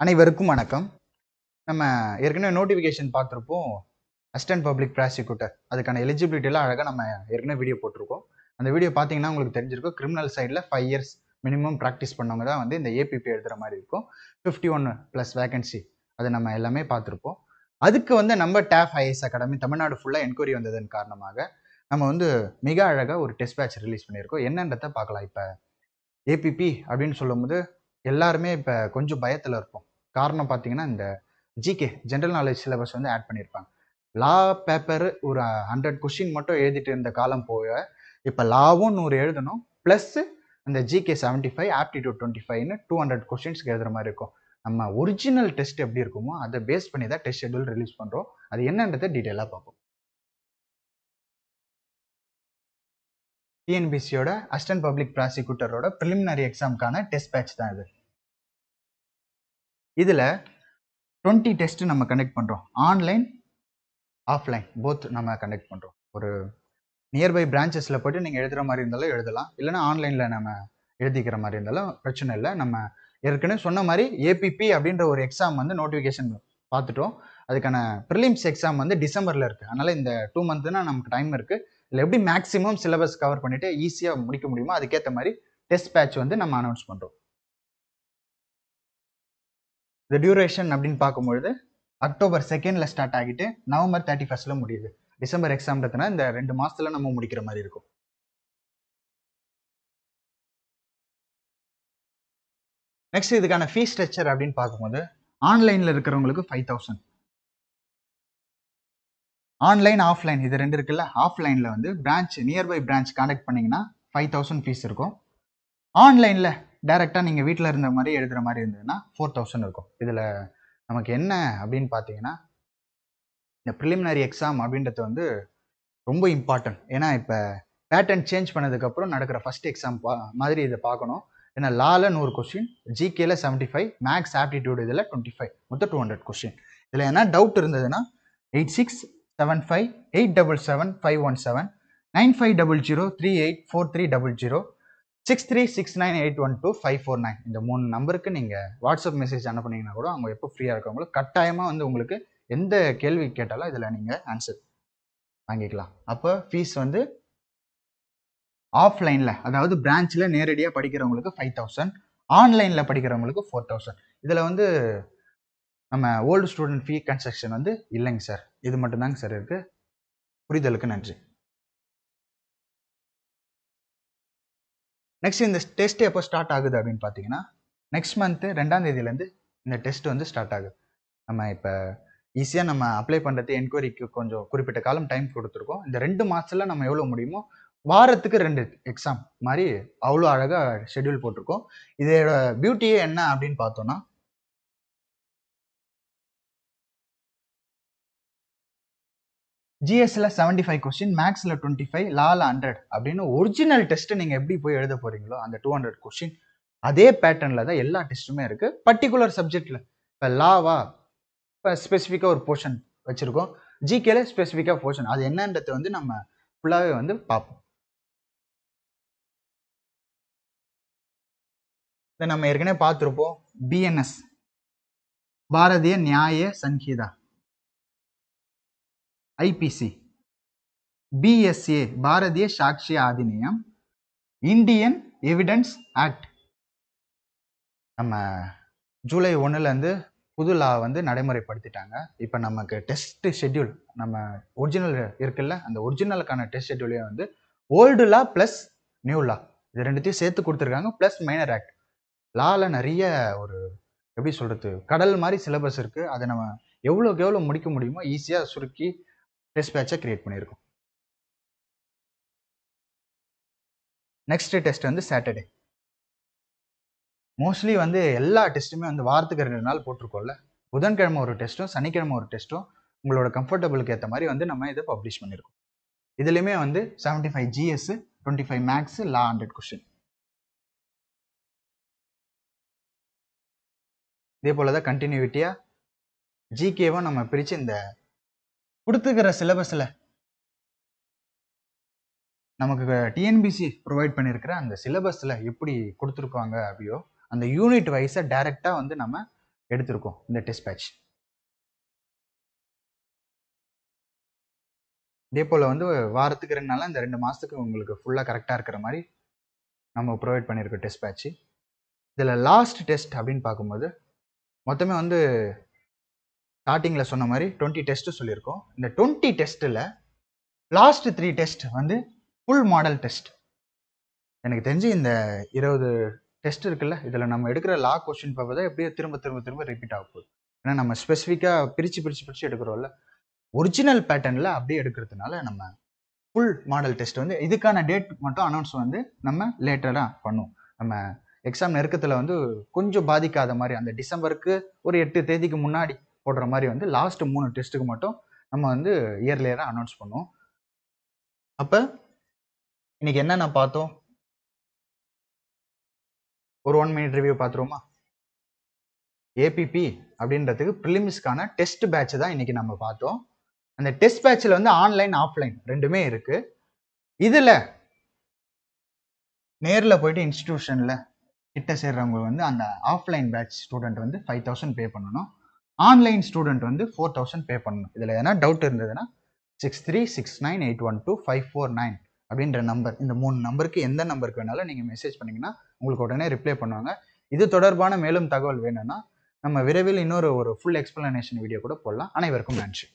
அனைவருக்கும் வணக்கம். நம்ம ஏற்கனவே நோட்டிஃபிகேஷன் பார்த்துருப்போம். அசிஸ்டன்ட் பப்ளிக் ப்ராசிக்யூட்டர் அதுக்கான எலிஜிபிலிட்டிலாம் அழகாக நம்ம ஏற்கனவே வீடியோ போட்டிருக்கோம். அந்த வீடியோ பார்த்தீங்கன்னா உங்களுக்கு தெரிஞ்சிருக்கும். கிரிமினல் சைடில் 5 இயர்ஸ் மினிமம் ப்ராக்டிஸ் பண்ணவங்க தான் வந்து இந்த ஏபிபி எழுதுகிற மாதிரி இருக்கும். 51+ வேகன்சி அதை நம்ம எல்லாமே பார்த்துருப்போம். அதுக்கு வந்து நம்ம டேஃப் ஐஏஎஸ் அகாடமி தமிழ்நாடு ஃபுல்லாக என்கொயரி வந்ததன் காரணமாக நம்ம வந்து மிக அழகாக ஒரு டெஸ்ட் பேட்ச் ரிலீஸ் பண்ணியிருக்கோம். என்னன்றதை பார்க்கலாம். இப்போ ஏபிபி அப்படின்னு சொல்லும்போது எல்லாருமே இப்போ கொஞ்சம் பயத்தில் இருப்போம். காரணம் பார்த்தீங்கன்னா இந்த ஜிகே ஜென்ரல் நாலேஜ் சிலபஸ் வந்து ஆட் பண்ணியிருப்பாங்க. லா பேப்பர் ஒரு 100 கொஷின் மட்டும் எழுதிட்டு இருந்த காலம் போக இப்போ லாவும் 100 எழுதணும், ப்ளஸ் அந்த ஜிகே 75, ஆப்டிடியூட் 25ன்னு 200 கொஷின்ஸ்க்கு எழுதுற மாதிரி இருக்கும். நம்ம ஒரிஜினல் டெஸ்ட் எப்படி இருக்குமோ அதை பேஸ் பண்ணி தான் டெஸ்ட் ஷெட்யூல் ரிலீஸ் பண்ணுறோம். அது என்னன்றதை டீட்டெயிலாக பார்ப்போம். டிஎன்பிசியோட அசிஸ்டன்ட் பப்ளிக் ப்ராசிக்யூட்டரோட ப்ரிலிமினரி எக்ஸாமுக்கான டெஸ்ட் பேட்ச் தான் இது. இதில் 20 டெஸ்ட் நம்ம கண்டக்ட் பண்ணுறோம். ஆன்லைன் ஆஃப்லைன் போத் நம்ம கண்டக்ட் பண்ணுறோம். ஒரு நியர்பை பிரான்ச்சஸில் போய்ட்டு நீங்கள் எழுதுகிற மாதிரி இருந்தாலும் எழுதலாம், இல்லைனா ஆன்லைனில் நம்ம எழுதிக்கிற மாதிரி இருந்தாலும் பிரச்சனை இல்லை. நம்ம ஏற்கனவே சொன்ன மாதிரி ஏபிபி அப்படின்ற ஒரு எக்ஸாம் வந்து நோட்டிஃபிகேஷன் பார்த்துட்டோம். அதுக்கான ப்ரிலிம்ஸ் எக்ஸாம் வந்து டிசம்பரில் இருக்குது. அதனால் இந்த 2 மந்த்னா நமக்கு டைம் இருக்குது. இல்லை எப்படி மேக்ஸிமம் சிலபஸ் கவர் பண்ணிவிட்டு ஈஸியாக முடிக்க முடியுமோ அதுக்கேற்ற மாதிரி டெஸ்ட் பேட்ச் வந்து நம்ம அனௌன்ஸ் பண்ணுறோம். இந்த டியூரேஷன் அப்படின்னு பார்க்கும்பொழுது அக்டோபர் 2ல ஸ்டார்ட் ஆகிட்டு நவம்பர் 31ல முடியுது. டிசம்பர் எக்ஸாம்ன்றதுனா இந்த 2 மாசத்துல நம்ம முடிக்கிற மாதிரி இருக்கும். நெக்ஸ்ட் இதுக்கான ஃபீஸ் ஸ்ட்ரக்சர் அப்படின்னு பார்க்கும்போது ஆன்லைன்ல இருக்கிறவங்களுக்கு 5000, ஆன்லைன் ஆஃப்லைன் இது 2 இருக்குல்ல. ஆஃப்லைன்ல வந்து பிரான்ச் நியர்பை பிரான்ச் கான்டாக்ட் பண்ணீங்கன்னா 5000 ஃபீஸ் இருக்கும். ஆன்லைன்ல டைரக்டா நீங்க வீட்டில் இருந்த மாதிரி எழுதுற மாதிரி இருந்ததுன்னா 4000 இருக்கும். இதுல நமக்கு என்ன அப்படின்னு பார்த்தீங்கன்னா இந்த ப்ரிலிமினரி எக்ஸாம் அப்படின்றது வந்து ரொம்ப இம்பார்ட்டன்ட். ஏன்னா இப்போ பேட்டர்ன் சேஞ்ச் பண்ணதுக்கப்புறம் நடக்கிற ஃபர்ஸ்ட் எக்ஸாம் மாதிரி இதை பார்க்கணும். ஏன்னா லால 100 கொஸ்டின், ஜிகேல 75, மேக்ஸ் ஆப்டிடியூட் இதில் 25, மொத்தம் 200 கொஸ்டின். இதில் என்ன டவுட் இருந்ததுன்னா 8675877517 9500384300 6369812549 இந்த 3 நம்பருக்கு நீங்கள் வாட்ஸ்அப் மெசேஜ் அனுப்புனீங்கன்னா கூட அவங்க எப்போ ஃப்ரீயாக இருக்கவங்களும் கட்டாயமாக வந்து உங்களுக்கு எந்த கேள்வி கேட்டாலும் இதில் நீங்கள் ஆன்சர் வாங்கிக்கலாம். அப்போ ஃபீஸ் வந்து ஆஃப்லைனில் அதாவது பிரான்ச்சில் நேரடியாக படிக்கிறவங்களுக்கு 5000, ஆன்லைனில் படிக்கிறவங்களுக்கு 4000. இதில் வந்து நம்ம ஓல்டு ஸ்டூடெண்ட் ஃபீ கன்ஸ்ட்ரக்ஷன் வந்து இல்லைங்க சார். இது மட்டும்தாங்க சார் இருக்குது. புரிதலுக்கு நன்றி. நெக்ஸ்ட் இந்த டெஸ்ட் எப்போ ஸ்டார்ட் ஆகுது அப்படின்னு பார்த்தீங்கன்னா நெக்ஸ்ட் மந்த்து 2ஆம் தேதியிலேருந்து இந்த டெஸ்ட் வந்து ஸ்டார்ட் ஆகுது. நம்ம இப்போ ஈஸியாக நம்ம அப்ளை பண்ணுறது என்கொயரிக்கு கொஞ்சம் குறிப்பிட்ட காலம் டைம் கொடுத்துருக்கோம். இந்த 2 மாதத்தில் நம்ம எவ்வளோ முடியுமோ வாரத்துக்கு 2 எக்ஸாம் மாதிரி அவ்வளோ அழகாக ஷெட்யூல் போட்டிருக்கோம். இதோட பியூட்டியே என்ன அப்படின்னு பார்த்தோம்னா ஜிஎஸ்ல 75 கொஸ்டின், மேக்ஸில் 25, லால 100 அப்படின்னு ஒரிஜினல் டெஸ்ட் நீங்கள் எப்படி போய் எழுத போறீங்களோ அந்த 200 கொஸ்டின் அதே பேட்டர்னில் தான் எல்லா டெஸ்ட்டுமே இருக்குது. பர்டிகுலர் சப்ஜெக்டில் இப்போ லாவா இப்போ ஸ்பெசிஃபிக்காக ஒரு போர்ஷன் வச்சுருக்கோம், ஜிகேல ஸ்பெசிஃபிக்காக போர்ஷன் அது என்னன்றது வந்து நம்ம ஃபுல்லாகவே வந்து பார்ப்போம். இதை நம்ம ஏற்கனவே பார்த்துருப்போம். பிஎன்எஸ் பாரதிய நியாய சங்கீதா, ஐபிசி, பிஎஸ்ஏ பாரதிய சாட்சிய ஆதிநியம், இந்தியன் எவிடன்ஸ் ஆக்ட் நம்ம ஜூலை 1லேருந்து புது லா வந்து நடைமுறைப்படுத்திட்டாங்க. இப்போ நமக்கு டெஸ்ட் ஷெட்யூல் நம்ம ஒரிஜினல் இருக்குல்ல, அந்த ஒரிஜினலுக்கான டெஸ்ட் ஷெட்யூலே வந்து old law plus new law இது ரெண்டுத்தையும் சேர்த்து கொடுத்துருக்காங்க. Plus minor act. லால நிறைய ஒரு எப்படி சொல்றது கடல் மாதிரி சிலபஸ் இருக்குது. அதை நம்ம எவ்வளோக்கு எவ்வளோ முடிக்க முடியுமோ ஈஸியாக சுருக்கி டெஸ்ட் பேட்சை கிரியேட் பண்ணியிருக்கோம். நெக்ஸ்ட் டெஸ்ட் வந்து சாட்டர்டே. மோஸ்ட்லி வந்து எல்லா டெஸ்ட்டுமே வந்து வாரத்துக்கு 2 நாள் போட்டிருக்கோம்ல. புதன்கிழமை ஒரு டெஸ்ட்டும் சனிக்கிழமை ஒரு டெஸ்ட்டும் உங்களோட கம்ஃபர்டபுளுக்கு ஏற்ற மாதிரி வந்து நம்ம இதை பப்ளிஷ் பண்ணியிருக்கோம். இதுலேயுமே வந்து 75 ஜிஎஸ், 25 மேக்ஸ், லா 100 கொஸ்டின். இதே போல தான் கண்டினியூட்டியாக ஜிகேவை நம்ம பிரித்து இந்த கொடுத்துக்கிற சிலபஸில் நமக்கு டிஎன்பிசி ப்ரொவைட் பண்ணியிருக்கிற அந்த சிலபஸில் எப்படி கொடுத்துருக்காங்க அப்படியோ அந்த யூனிட் வைஸை டைரெக்டாக வந்து நம்ம எடுத்திருக்கோம் இந்த டெஸ்ட் பேட்ச். இதே போல் வந்து வாரத்துக்கு 2 நாளாக இந்த 2 மாதத்துக்கு உங்களுக்கு ஃபுல்லாக கரெக்டாக இருக்கிற மாதிரி நம்ம ப்ரொவைட் பண்ணியிருக்கோம் டெஸ்ட் பேட்ச்சு. இதில் லாஸ்ட் டெஸ்ட் அப்படின்னு பார்க்கும்போது மொத்தமே வந்து ஸ்டார்டிங்கில் சொன்ன மாதிரி 20 டெஸ்ட்டு சொல்லியிருக்கோம். இந்த 20 டெஸ்ட்டில் லாஸ்ட் 3 டெஸ்ட் வந்து ஃபுல் மாடல் டெஸ்ட். எனக்கு தெரிஞ்சு இந்த 20 டெஸ்ட் இருக்குல்ல, இதில் நம்ம எடுக்கிற லா கொஸ்டின் பேப்பர் தான் எப்படியோ திரும்ப திரும்ப திரும்ப ரிப்பீட் ஆக போகுது. ஏன்னா நம்ம ஸ்பெசிஃபிக்காக பிரித்து எடுக்கிறோம்ல, ஒரிஜினல் பேட்டர்னில் அப்படியே எடுக்கிறதுனால நம்ம ஃபுல் மாடல் டெஸ்ட் வந்து இதுக்கான டேட் மட்டும் அனௌன்ஸ் வந்து நம்ம லேட்டராக பண்ணுவோம். நம்ம எக்ஸாம் நெருக்கத்தில் வந்து கொஞ்சம் பாதிக்காத மாதிரி அந்த டிசம்பருக்கு ஒரு 8 தேதிக்கு முன்னாடி போடுற மாதிரி வந்து லாஸ்ட் 3 டெஸ்ட்டுக்கு மட்டும் நம்ம வந்து இயர்லியராக அனௌன்ஸ் பண்ணுவோம். அப்போ இன்னைக்கு என்னென்ன பார்த்தோம், ஒரு 1 மினிட் ரிவ்யூ பார்த்துருவோமா? ஏபிபி அப்படின்றதுக்கு ப்ரிலிம்ஸ்க்கான டெஸ்ட் பேட்ச் தான் இன்னைக்கு நம்ம பார்த்தோம். அந்த டெஸ்ட் பேட்சில் வந்து ஆன்லைன் ஆஃப்லைன் ரெண்டுமே இருக்கு. இதில் நேரில் போயிட்டு இன்ஸ்டிடியூஷனில் கிட்ட சேர்றவங்க வந்து அந்த ஆஃப்லைன் பேட்ச் ஸ்டூடெண்ட் வந்து 5000 பே பண்ணணும். ஆன்லைன் ஸ்டூடெண்ட் வந்து 4000 பே பண்ணணும். இதில் எதனா டவுட் இருந்ததுன்னா 6369812549 அப்படின்ற நம்பர், இந்த 3 நம்பருக்கு எந்த நம்பருக்கு வேணாலும் நீங்கள் மெசேஜ் பண்ணிங்கன்னா உங்களுக்கு உடனே ரிப்ளை பண்ணுவாங்க. இது தொடர்பான மேலும் தகவல் வேணும்னா நம்ம விரைவில் இன்னொரு ஃபுல் எக்ஸ்பிளனேஷன் வீடியோ கூட போடலாம். அனைவருக்கும் நன்றி.